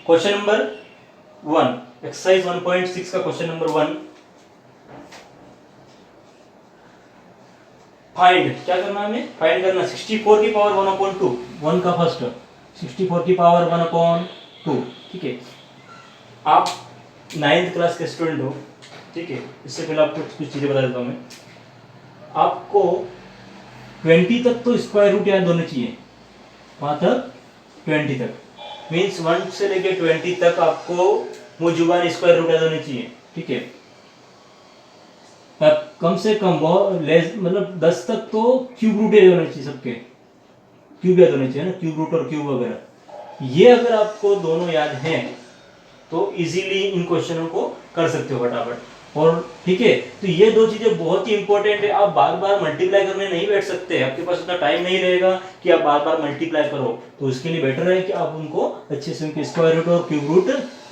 Question number 1, exercise 1.6 का question number 1। Find, क्या करना है हमें? फाइंड करना 64 की पावर 1/2, 1 का फर्स्ट 64 की पावर 1/2। ठीक है, आप 9th क्लास के स्टूडेंट हो, ठीक है। इससे पहले आपको कुछ चीज़ें बता देता हूँ मैं। आपको 20 तक तो स्क्वायर रूट याद होने चाहिए, वहाँ तक 20 तक, मीन्स 1 से लेके 20 तक आपको मुजुबान स्क्वायर रूट याद होने चाहिए, ठीक है। कम से कम बहुत लेस, मतलब 10 तक तो क्यूब रूट याद होने चाहिए सबके, क्यूब याद होने चाहिए ना, क्यूब रूट और क्यूब वगैरह। ये अगर आपको दोनों याद हैं तो इजीली इन क्वेश्चनों को कर सकते हो फटाफट। और ठीक है, तो ये दो चीजें बहुत ही इंपॉर्टेंट है। आप बार बार मल्टीप्लाई करने नहीं बैठ सकते, आपके पास उतना टाइम नहीं रहेगा कि आप बार बार मल्टीप्लाई करो। तो उसके लिए बेटर है कि आप उनको अच्छे से उनके स्क्वायर रूट और क्यूब रूट,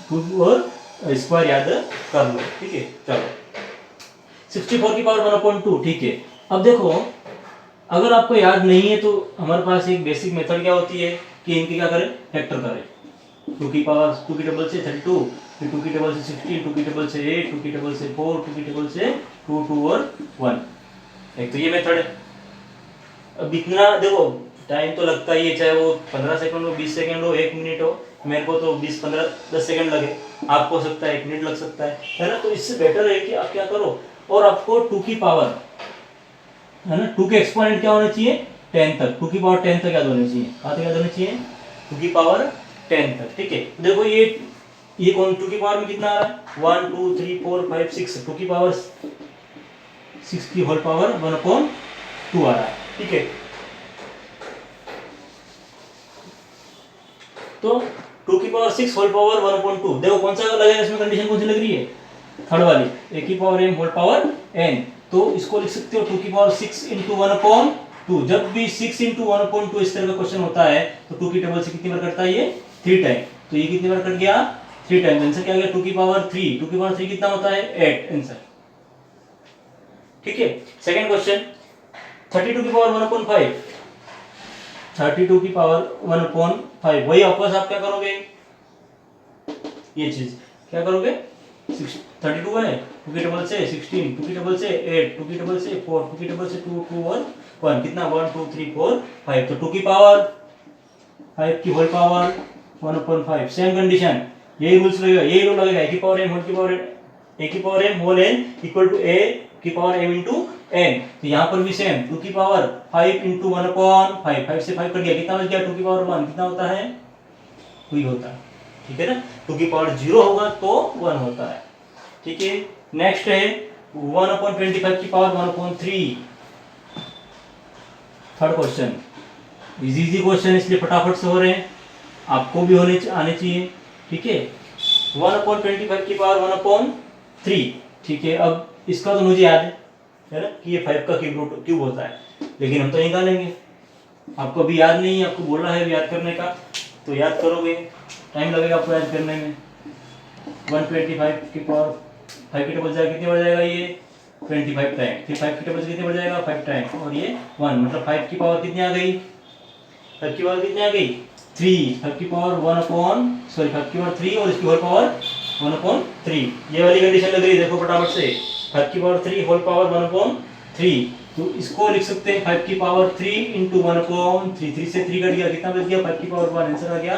क्यूब और स्क्वायर याद कर लो, ठीक है। चलो 64 की पावर 1/2, ठीक है। अब देखो, अगर आपको याद नहीं है तो हमारे पास एक बेसिक मेथड क्या होती है कि इनकी क्या करें, फैक्टर करें। 2 की पावर 2 की टेबल से 32, फिर 2 की टेबल से 16, 2 की टेबल से 8, 2 की टेबल से 4, 2 की टेबल से 2, 2 और 1। एक तो ये मेथड है। अब इतना देखो, टाइम तो लगता ही है, चाहे वो 15 सेकंड हो, 20 सेकंड हो, 1 मिनट हो। मेरे को तो 20, 15, 10 सेकंड लगे, आपको हो सकता है 1 मिनट लग सकता है ना। तो इससे बेटर है कि आप क्या करो, और आपको 2 की पावर है ना, 2 के एक्सपोनेंट क्या होने चाहिए, 10 तक, 2 की पावर 10 तक याद होने चाहिए। कहाँ तक याद होने चाहिए, 2 की पावर 10 तक, ठीक है। देखो ये कौन 2 की पावर में कितना आ रहा है, 1 2 3 4 5 6, 2 की पावर 6 की होल पावर 1/2 आ रहा है, ठीक है। तो 2 की पावर 6 होल पावर 1/2, देखो कौन सा लगेगा इसमें, कंडीशन कौन सी लग रही है, थर्ड वाली, a की power m whole power n। तो इसको लिख सकते हो 2 की पावर 6 इंटू 1/2। जब भी 6 इंटू 1/2 इस तरह का क्वेश्चन होता है तो 2 की टेबल से कितनी बार कटता है, ये 3 टाइम। तो ये कितनी बार कट गया, 3 टाइम। आंसर क्या गया, 2 की पावर 3। 2 की पावर 3 कितना होता है, 8 आंसर, ठीक है। सेकंड क्वेश्चन 32 की पावर 1/5, 32 की पावर 1/5, वही वापस आप क्या करोगे, ये चीज क्या करोगे, 32 है, 2 की टेबल से 16, 2 की टेबल से 8, 2 की टेबल से 4, 2 की टेबल से 2, 2 और 1, कितना 1 2 3 4 5। तो 2 की पावर 5 की होल पावर 1/5, सेम कंडीशन, यही रूल्स लगेगा, यही रूल लगेगा, a की पावर m होल की पावर a की power m whole n equal to a की पावर m इंटू n। तो यहाँ पर भी सेम, 2 की पावर 5 इंटू 1/5, 5 से 5 कट गया, कितना बच गया, 2 की पावर 1 कितना होता है, 2 ही होता है, ठीक है ना। 2 की पावर 0 होगा तो 1 होता है, ठीक है। नेक्स्ट है 1/25 की power 1/3, third question, easy question इसलिए फटाफट से हो रहे हैं, आपको भी आने चाहिए, ठीक है। 1/25 की पावर 1/3, ठीक है। अब इसका तो मुझे याद है ना कि ये 5 का क्यूब होता है, लेकिन हम तो निकालेंगे, आपको अभी याद नहीं है, आपको बोला है याद करने का, तो याद करोगे, टाइम लगेगा आपको याद करने में। 125 की पावर 5 की टेबल जाएगा, कितनी बढ़ जाएगा ये 25 टाइम, फिर 5 की टेबल से कितनी बढ़ जाएगा 5 टाइम, और ये 1, मतलब 5 की पावर कितनी आ गई, 5 की पावर कितनी आ गई 3, 5 की पावर 5 की पावर 3 और इसकी होल पावर 1/3। ये वाली कंडीशन लग रही है, देखो फटाफट से, 5 की पावर 3 होल पावर 1/3। तो इसको लिख सकते हैं 5 की पावर 3 इंटू 1/3, 3 से 3 कट गया, कितना बच गया 5 की पावर 1, आंसर आ गया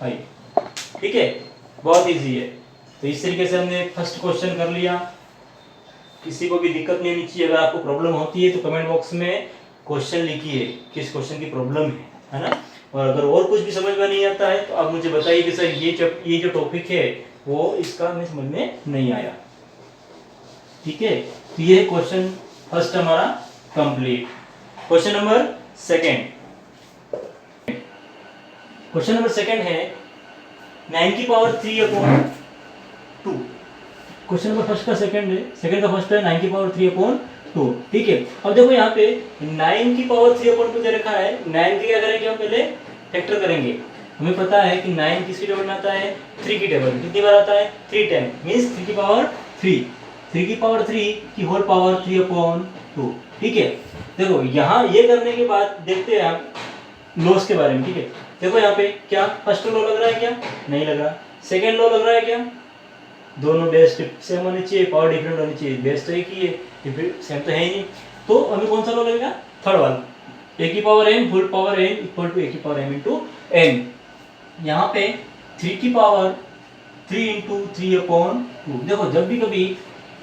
5, ठीक है। बहुत इजी है। तो इस तरीके से हमने फर्स्ट क्वेश्चन कर लिया। किसी को भी दिक्कत नहीं होनी चाहिए, अगर आपको प्रॉब्लम होती है तो कमेंट बॉक्स में क्वेश्चन लिखिए, किस क्वेश्चन की प्रॉब्लम है ना। और अगर और कुछ भी समझ में नहीं आता है तो आप मुझे बताइए कि सर ये जो टॉपिक है वो इसका हमें समझ में नहीं आया, ठीक है। तो ये क्वेश्चन फर्स्ट हमारा complete. Question number second, question number second है 9 की पावर 3/2। क्वेश्चन नंबर फर्स्ट का सेकंड है, सेकंड का फर्स्ट है 9 की पावर 3/2, ठीक है। अब देखो यहाँ पे 9 की पावर 3/2 दे रखा है, 9 की क्या करेंगे हम पहले फैक्टर करेंगे। हमें पता है कि 9 किसकी टेबल में आता है, 3 की टेबल में, कितनी बार आता है 3 टाइम, मींस 3 की पावर 3, 3 की पावर 3 की होल पावर 3/2, ठीक है। देखो यहाँ ये करने के बाद देखते हैं आप लॉस के बारे में, ठीक है। देखो यहाँ पे क्या फर्स्ट लॉ लग रहा है क्या? नहीं लग रहा। सेकेंड लॉ लग रहा है क्या? दोनों बेस सेम होनी चाहिए, पावर डिफरेंट होनी चाहिए। बेस तो एक ही है, सेम तो है ही नहीं। तो हमें कौन सा लॉ लगेगा? थर्ड वाला, ए की power m whole power n equal to a की पावर एम इंटू एन। यहाँ पे 3 की पावर 3 इंटू 3/2। देखो जब भी कभी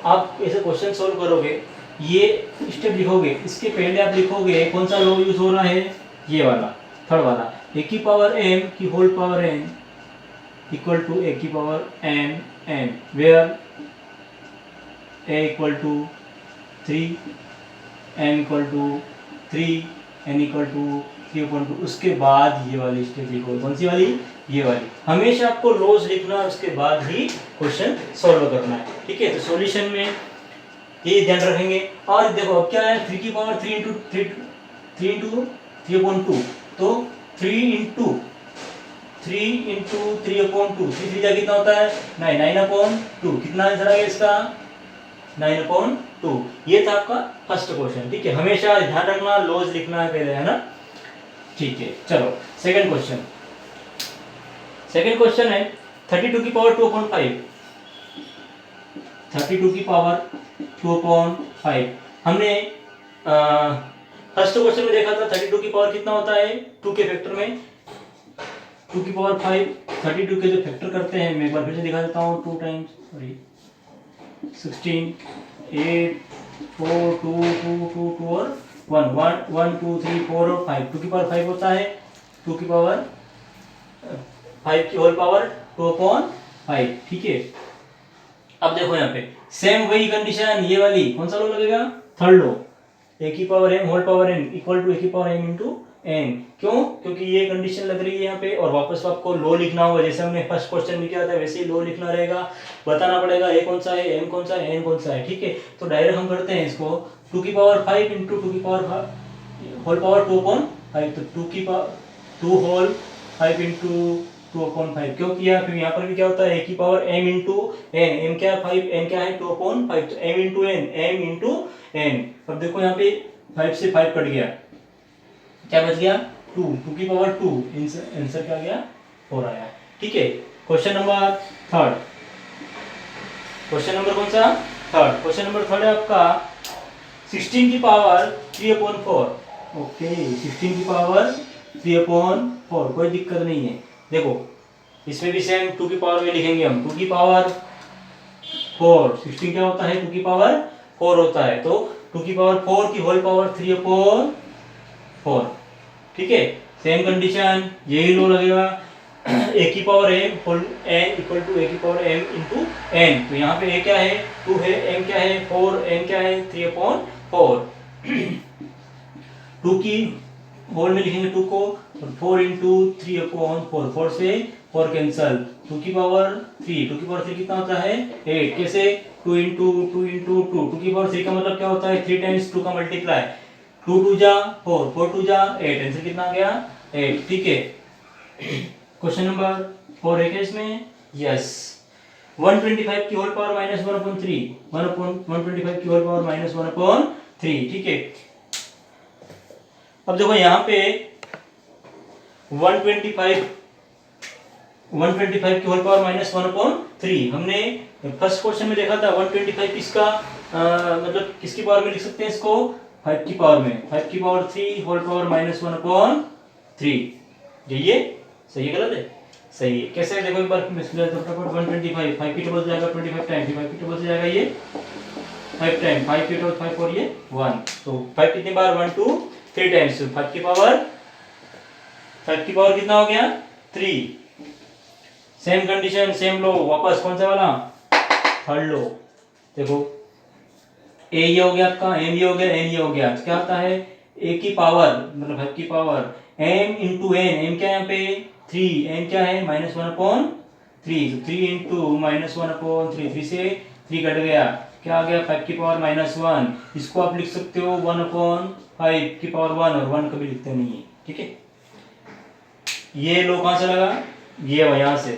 आप ऐसे क्वेश्चन सोल्व करोगे, ये स्टेप लिखोगे, इसके पहले आप लिखोगे कौन सा लॉ यूज हो रहा है? ये वाला, थर्ड वाला, ए की पावर एम की whole power n equal to a की power m n, where a equal to 3, m equal to 3, n equal to 3/2। उसके बाद ये वाली स्टेप लिखो। कौन सी वाली? ये वाली। हमेशा आपको लॉज लिखना है, उसके बाद ही क्वेश्चन सॉल्व करना है, ठीक है? तो सॉल्यूशन में ये ध्यान रखेंगे। और देखो अब क्या है, 3 की पावर 3 इंटू 3/2, तो 3 इंटू 3/2, 3 जा कितना होता है? 9/2। कितना आंसर आ गया इसका? 9/2। ये था आपका फर्स्ट क्वेश्चन, ठीक है? हमेशा ध्यान रखना लॉज लिखना है पहले, है ना? ठीक है, चलो सेकंड क्वेश्चन। सेकंड क्वेश्चन है 32 की पावर 2/5। 32 की पावर 2/5 हमने फर्स्ट क्वेश्चन में देखा था। 32 की पावर कितना होता है 2 के फैक्टर में? 2 की पावर 5 32 के जो फैक्टर करते हैं, मैं एक बार फिर से दिखा देता हूँ। 2 टाइम्स 16 8 4 2 2 2 2 और 1 1 1 2 3 4 और 5। 2 की पावर 5 होता है 2 की पावर 5 की होल पावर 2/5, ठीक है? अब देखो यहाँ पे सेम वही कंडीशन, ये वाली कौन सा लॉ लगेगा? थर्ड लॉ, ए की power m whole power n equal to a की पावर एम इंटू एन। क्यों? क्योंकि ये कंडीशन लग रही है यहाँ पे, और वापस आपको लॉ लिखना होगा। जैसे हमने फर्स्ट क्वेश्चन में किया था वैसे ही लॉ लिखना रहेगा। बताना पड़ेगा ए कौन सा है, एम कौन सा है, एन कौन सा है, ठीक है? तो डायरेक्ट हम करते हैं इसको। 2 की पावर 5 इंटू 2 की पावर होल पावर 2/5, तो 2 की पावर 2 होल 5 इंटू 2/5 क्यों किया? फिर यहाँ पर भी क्या होता है, ए की power m into n. M क्या है? 5, एन क्या है? 2/5, तो m into n, m into n. अब देखो यहाँ पे 5 से 5 कट गया, क्या बच गया? 2 की पावर 2। आंसर क्या गया? 4 आया, ठीक है? Question number third. Question number कौन सा? थर्ड। क्वेश्चन नंबर थर्ड है आपका 16 की पावर 3/4। ओके, 16 की पावर 3/4, कोई दिक्कत नहीं है। देखो इसमें भी सेम 2 की पावर में लिखेंगे हम। 2 की पावर 4, 16 क्या होता है? 2 की पावर 4 होता है, तो 2 की पावर 4 की होल पावर 3/4, ठीक है? सेम कंडीशन, यही लो लगेगा। ए की power m whole n equal to a की पावर एम इंटू एन। तो यहाँ पे ए क्या है? 2 है, एम क्या है? 4, एन क्या है? 3/4। 2 की होल में लिखेंगे 2 को, और 4 इंटू 3/4, 4 से 4 कैंसल। 2 की पावर 3, 2 की पावर 3 कितना होता है? 8। कैसे? 2 इंटू 2 इंटू 2। 2 की पावर 3 का मतलब क्या होता है? 3 टाइम्स 2 का मल्टीप्लाई। 2 2 जा 4, 4 2 जा 8। आंसर कितना आ गया? 8, ठीक है? क्वेश्चन नंबर 4 है क्या इसमें? यस। 125 की होल पावर माइनस 1/3, 125 की होल पावर माइनस 1/3, ठीक है? अब देखो यहाँ पे 125 की होल पावर माइनस 1/3 हमने फर्स्ट क्वेश्चन में देखा था। 125 किसका मतलब किसकी पावर में लिख सकते हैं इसको? 5 की पावर में। 5 की पावर 3 होल पावर माइनस 1/3। ये सही है गलत है? सही है। कैसे? देखो एक बार 125 5 की टेबल से जाएगा 25 टाइम, 5 की टेबल से जाएगा ये 5 टाइम, 5 की टेबल 5 और ये 1, तो 5 कितनी बार? 1 2 3 टाइम्स। 5 की पावर कितना हो गया? 3। सेम कंडीशन, सेम लो, वापस कौन सा वाला? थर्ड लो। देखो ए ये हो गया आपका, एम ये हो गया, एन ये हो गया, क्या होता है? ए की पावर मतलब 5 की power m into n. M क्या है यहाँ पे? 3, एन क्या है? माइनस 1/3, तो 3 इंटू माइनस 1/3, 3 से 3 कट गया, क्या आ गया? 5 की पावर माइनस 1। इसको आप लिख सकते हो 1/5 की पावर 1, और 1 कभी लिखते नहीं है, ठीक है? ये लो कहां से लगा? ये यहाँ से।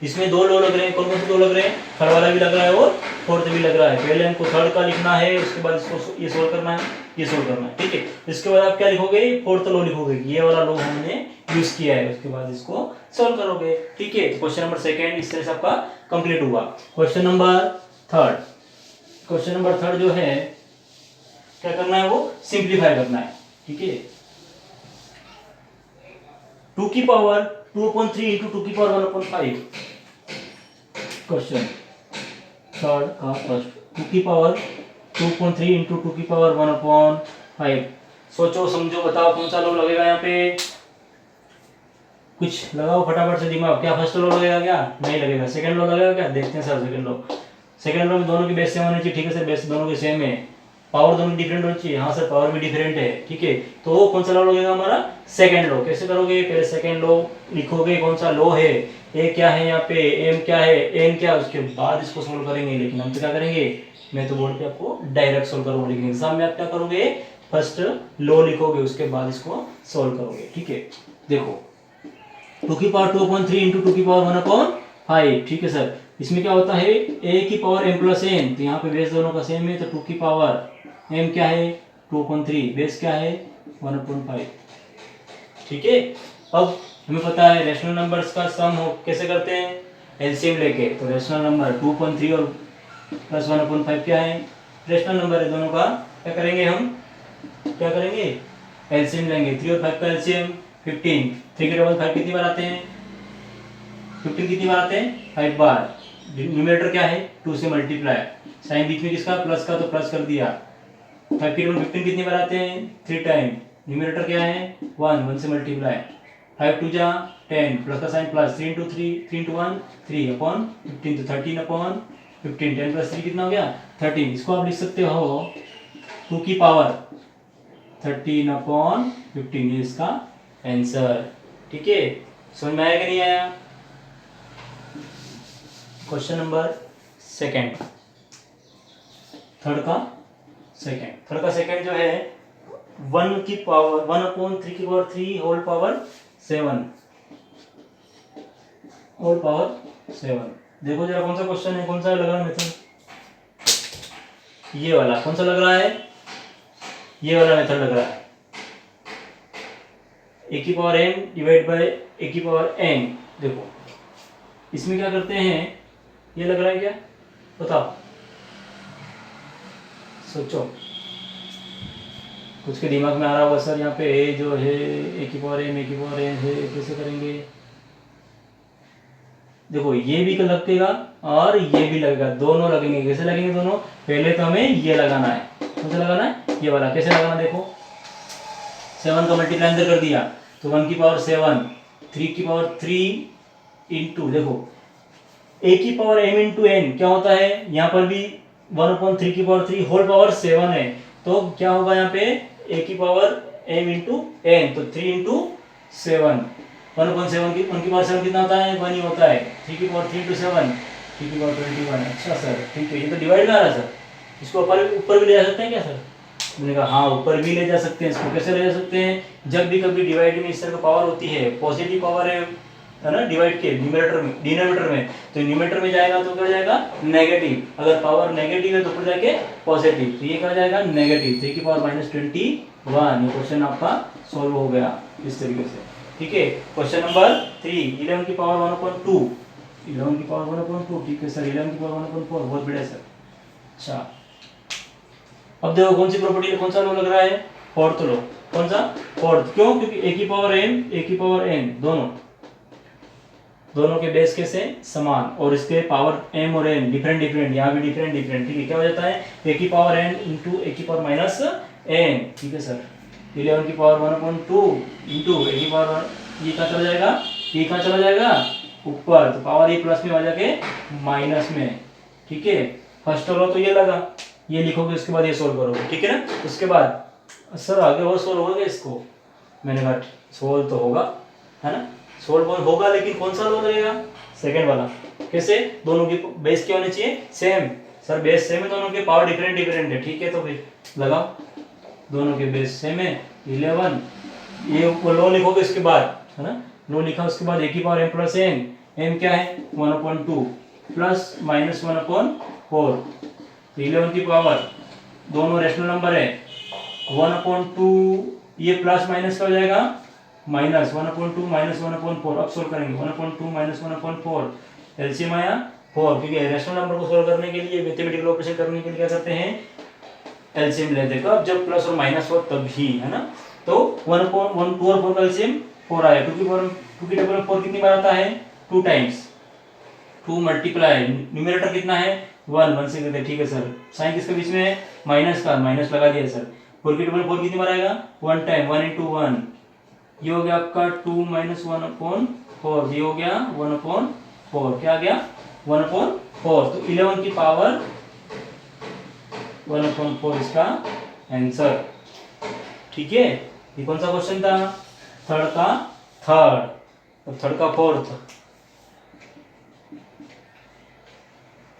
इसमें 2 लो लग रहे हैं। कौन कौन से 2 लग रहे हैं? थर्ड वाला भी लग रहा है और फोर्थ भी लग रहा है। पहले हमको थर्ड का लिखना है, उसके बाद इसको ये सोल्व करना है, ये सोल्व करना है, ठीक है? इसके बाद आप क्या लिखोगे? फोर्थ लो लिखोगे। ये वाला लो हमने यूज किया है, उसके बाद इसको सॉल्व करोगे। ठीक है, क्वेश्चन नंबर सेकंड इस तरह से आपका कंप्लीट हुआ। क्वेश्चन नंबर थर्ड जो है क्या करना है, वो सिंप्लीफाई करना है। ठीक है, 2 की पावर 2/3 इंटू 2 की पावर 1/5। क्वेश्चन थर्ड का फर्स्ट, 2 की पावर 2/3 इंटू 2 की पावर 1/5। सोचो समझो बताओ कौन सा लो लगेगा यहाँ पे, कुछ लगाओ फटाफट से दिमाग। क्या फर्स्ट लो लगेगा, क्या नहीं लगेगा, सेकंड लो लगेगा क्या, देखते हैं सर। सेकंड लो में दोनों की बेस सेम होनी चाहिए। ठीक है सर, बेस दोनों की सेम है, पावर दोनों डिफरेंट होनी चाहिए। हाँ सर, पावर भी डिफरेंट है। ठीक है, तो कौन सा लॉ लगेगा हमारा, सेकंड लॉ। कैसे करोगे, पहले सेकंड लॉ लिखोगे, कौन सा लॉ है, ए क्या है यहाँ पे, एम क्या है, एन क्या है, उसके बाद इसको सोल्व करेंगे। लेकिन हम तो क्या करेंगे, मैं तो बोर्ड पे आपको डायरेक्ट सोल्व करूंगा, लेकिन एग्जाम में आप क्या करोगे, फर्स्ट लॉ लिखोगे, उसके बाद इसको सोल्व करोगे। ठीक है, देखो 2 की पावर 2/3 इंटू 2 की पावर 1/5। ठीक है सर, इसमें क्या होता है, a की पावर m प्लस n, तो यहाँ पे बेस दोनों का सेम है, तो 2 की पावर m क्या है 2/3, बेस क्या है 1/5। ठीक है, अब हमें पता है रेशनल नंबर्स का सम हो कैसे करते हैं, एलसीएम लेके। तो रेशनल नंबर 2/3 और प्लस 1/5 क्या है, रेशनल नंबर है दोनों का। क्या करेंगे हम, क्या करेंगे, एलसीएम लेंगे। 3 और 5 का एलसीएम 15। 3 के डबल 5 कितनी बार आते हैं, 15 कितनी बार आते हैं, 5 बार। न्यूमरेटर क्या है 2 से मल्टीप्लाई, साइन बीच में किसका, प्लस का, तो प्लस कर दिया। 5 के डबल 15 कितनी बार आते हैं, 3 टाइम। न्यूमरेटर क्या है 1 से मल्टीप्लाई, 5 2 जा 10, प्लस का sign plus, 3 into 3, 3 into 1 3 upon 15, तो 13/15। 10 प्लस 3 कितना हो गया 13। इसको आप लिख सकते हो 2 की पावर 13/15, ये इसका आंसर। ठीक है, समझ में आया कि नहीं आया। क्वेश्चन नंबर सेकंड, थर्ड का सेकंड जो है 1 की पावर 1/3 की पावर 3 होल पावर 7 होल पावर 7। देखो जरा कौन सा क्वेश्चन है, कौन सा लग रहा है मेथड, ये वाला कौन सा लग रहा है, ये वाला मेथड लग रहा है। a की power m divide by a की पावर n। देखो इसमें क्या करते हैं, ये लग रहा है क्या, बताओ, सोचो, कुछ के दिमाग में आ रहा होगा सर यहाँ पे a जो है a की पावर m है, कैसे करेंगे। देखो ये भी लगेगा और ये भी लगेगा, दोनों लगेंगे। कैसे लगेंगे दोनों, पहले तो हमें ये लगाना है, कौन सा लगाना है, ये वाला। कैसे लगाना, देखो 7 का मल्टीप्लाई अंदर कर दिया, तो 1 की पावर 7, 3 की पावर 3 इंटू, देखो a की पावर m इंटू n क्या होता है, यहाँ पर भी 1/3 की पावर 3 होल पावर 7 है, तो क्या होगा यहाँ पे a की पावर m इंटू n, तो 3 इंटू 7, 1/7 की 1 की पावर 7 कितना होता है, 1 ही होता है। 3 की पावर 3 इंटू 7, 3 की पावर 21। अच्छा सर, ठीक है, ये तो डिवाइड में आ रहा है सर, इसको ऊपर भी ले जा सकते हैं क्या सर, मैंने कहा हाँ ऊपर भी ले जा सकते हैं। इसको कैसे ले जा सकते हैं, जब भी कभी डिवाइड में इस तरह का पावर होती है, पॉजिटिव पावर है ना, डिवाइड के न्यूमरेटर में डिनोमिनेटर में, तो न्यूमरेटर में जाएगा तो क्या जाएगा नेगेटिव, अगर पावर नेगेटिव है तो ऊपर जाके पॉजिटिव, तो ये क्या जाएगा नेगेटिव। 3 की पावर -21। ये क्वेश्चन आपका सॉल्व हो गया इस तरीके से। ठीक है, क्वेश्चन नंबर 3, 11 की पावर 1/2, 11 की पावर 1/2। ठीक है सर, 11 की पावर 1/4, बहुत बढ़िया सर। अच्छा अब देखो कौन सी प्रॉपर्टी, कौन सा लॉ लग रहा है, फोर्थ लॉ। कौन सा, फोर्थ। क्यों, क्योंकि a की पावर m a की पावर n दोनों के बेस कैसे समान, और इसके पावर m और n डिफरेंट, यहाँ भी डिफरेंट। ठीक है, क्या हो जाता है a की पावर n इंटू a की पावर -n। ठीक है सर, 11 की पावर 1/2 इंटू a की पावर, ये कहाँ चला जाएगा, ये कहाँ चला जाएगा ऊपर, तो पावर ये प्लस में आ जाके माइनस में। ठीक है, फर्स्ट लॉ तो ये लगा, ये लिखोगे, उसके बाद ये सोल्व करोगे। ठीक है ना, उसके बाद सर आगे और सोल्व होगा इसको, मैंने कहा सोल्व तो होगा, है ना, सोल्व होगा, लेकिन कौन सा लॉ लगेगा, सेकंड वाला। कैसे, दोनों की बेस क्या होनी चाहिए सेम। सर बेस सेम है, दोनों के पावर डिफरेंट है। ठीक है, तो फिर लगाओ, दोनों के बेस सेम है 11, ये लॉ लिखोगे इसके बाद, है ना, लॉ लिखा उसके बाद a की power m plus n, m क्या है 1/2 प्लस -1/4, 11 की पावर, दोनों रेशनल नंबर है 1/2, ये प्लस माइनस का हो जाएगा माइनस 1/2 माइनस 1/4। अब सोल्व करेंगे 1/2 माइनस 1/4, एलसीएम आया 4, क्योंकि रैशनल नंबर को सोल्व करने के लिए, मैथमेटिकल ऑपरेशन करने के लिए क्या करते हैं, एलसीएम लेते हैं। कब, जब प्लस और माइनस हो तभी, है ना। तो 1/1 2 और 4 का एलसीएम 4 आया। 2 की टेबल में 4 कितनी बार आता है, 2 टाइम्स। 2 मल्टीप्लाई न्यूमरेटर कितना है 1 से करते हैं, ठीक है सर। साइन किसके बीच में है, माइनस का, माइनस लगा दिया सर। 4 की टेबल में 4 कितनी बार आएगा, 1 टाइम, 1 × 1। ये हो गया आपका 2 माइनस 1/4, ये हो गया 1/4, क्या आ गया 1/4। तो 11 की पावर 1/4 इसका आंसर, ठीक है। ये कौन सा क्वेश्चन था, थर्ड का थर्ड, और थर्ड का फोर्थ।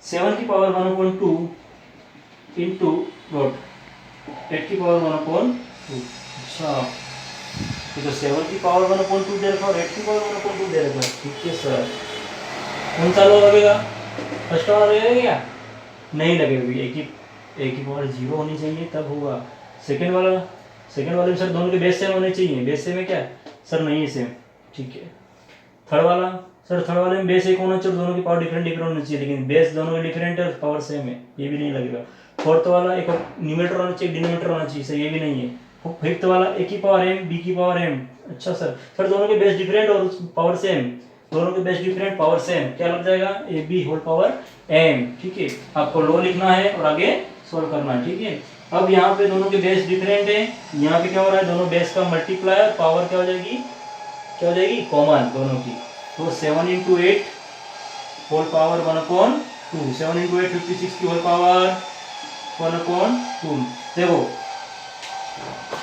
7 की पावर 1/2 इंटू नोट 8 की पावर 1/2। अच्छा, तो 7 की पावर 1/2 दे रखा और 8 की पावर 1/2 दे रखा, ठीक है सर। कौन सा लो लगेगा, फर्स्ट वाला लगेगा क्या, नहीं लगेगा, एक की पावर 0 होनी चाहिए तब होगा। सेकंड वाले में सर दोनों के बेस सेम होने चाहिए, बेस सेम है क्या सर, नहीं है सेम, ठीक है। थर्ड वाला सर, थर्ड वाले में बेस एक होना चाहिए, दोनों की पावर डिफरेंट होनी चाहिए, लेकिन बेस दोनों के डिफरेंट है, पावर सेम है, ये भी नहीं लगेगा। फोर्थ वाला एक न्यूमरेटर होना चाहिए, डिनोमिनेटर होना चाहिए सर, ये भी नहीं है। फिफ्थ वाला ए की पावर m बी की पावर m, अच्छा सर दोनों के बेस डिफरेंट और पावर सेम, दोनों के बेस डिफरेंट पावर सेम, क्या लग जाएगा, a b whole power m, ठीक है। आपको लो लिखना है और आगे सोल्व करना है, ठीक है। अब यहाँ पे दोनों के बेस डिफरेंट है, यहाँ पे क्या हो रहा है, दोनों बेस का मल्टीप्लाई और पावर क्या हो जाएगी, कॉमन दोनों की। तो 7 × 8 होल पावर 1/2, 7 × 8 56 की होल पावर 1/2। देखो,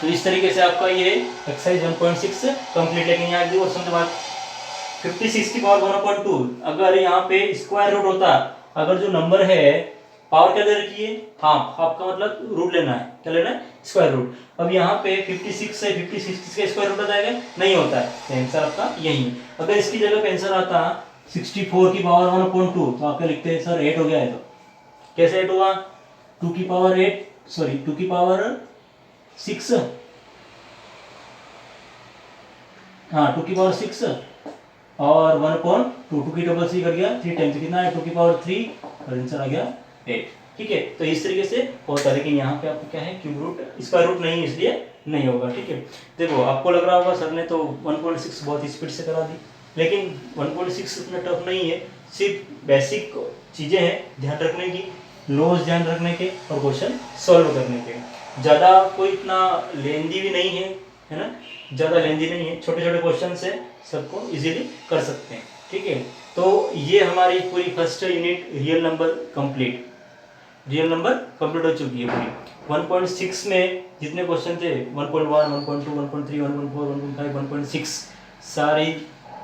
तो इस तरीके से आपका ये एक्सरसाइज 1.6 कंप्लीट। लेकिन यहाँ एक क्वेश्चन के बाद 56 की पावर 1/2, अगर यहाँ पे स्क्वायर रूट होता, अगर जो नंबर है पावर क्या दे रखी है, हाफ, हाफ का मतलब रूट लेना है, क्या लेना है, स्क्वायर रूट। अब यहाँ पे 56 है, 56 का स्क्वायर रूट आता है, नहीं होता है, तो आंसर आपका यही है। अगर इसकी जगह पे आंसर आता 64 की पावर 1/2, तो आपके लिखते हैं सर 8 हो गया है। तो कैसे 8 हुआ, 2 की पावर 8, सॉरी 2 की पावर 6, हाँ 2 की पावर 6 और 1/2, 2 की डबल 3 कर गया 3 टाइम्स, कितना है 2 की पावर 3, और आंसर आ गया 8, ठीक है। तो इस तरीके से होता है, लेकिन यहाँ पे आपको क्या है, क्यूब रूट, स्क्वायर रूट नहीं, इसलिए नहीं होगा, ठीक है। देखो, आपको लग रहा होगा सर ने तो 1.6 बहुत स्पीड से करा दी, लेकिन 1.6 इतना टफ नहीं है, सिर्फ बेसिक चीज़ें हैं ध्यान रखने की, लॉज ध्यान रखने के और क्वेश्चन सॉल्व करने के। ज़्यादा कोई इतना लेंदी भी नहीं है ना, ज़्यादा लेंदी नहीं है, छोटे छोटे क्वेश्चन से सबको इजीली कर सकते हैं, ठीक है। तो ये हमारी पूरी first unit real number complete हो चुकी है पूरी। 1.6 में जितने क्वेश्चन थे 1.1, 1.2, 1.3, 1.4, 1.5, 1.6 सारी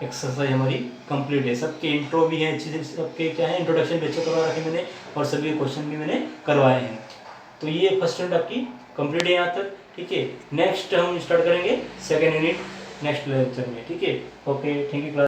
एक्सरसाइज हमारी कंप्लीट है। सबके इंट्रो भी है अच्छी से, सबके क्या है इंट्रोडक्शन भी अच्छे करवा रखे मैंने, और सभी क्वेश्चन भी मैंने करवाए हैं। तो ये फर्स्ट यूनिट आपकी कंप्लीट है यहाँ तक, ठीक है। नेक्स्ट हम स्टार्ट करेंगे सेकेंड यूनिट नेक्स्ट लेक्चर में, ठीक है। Okay, thank you class.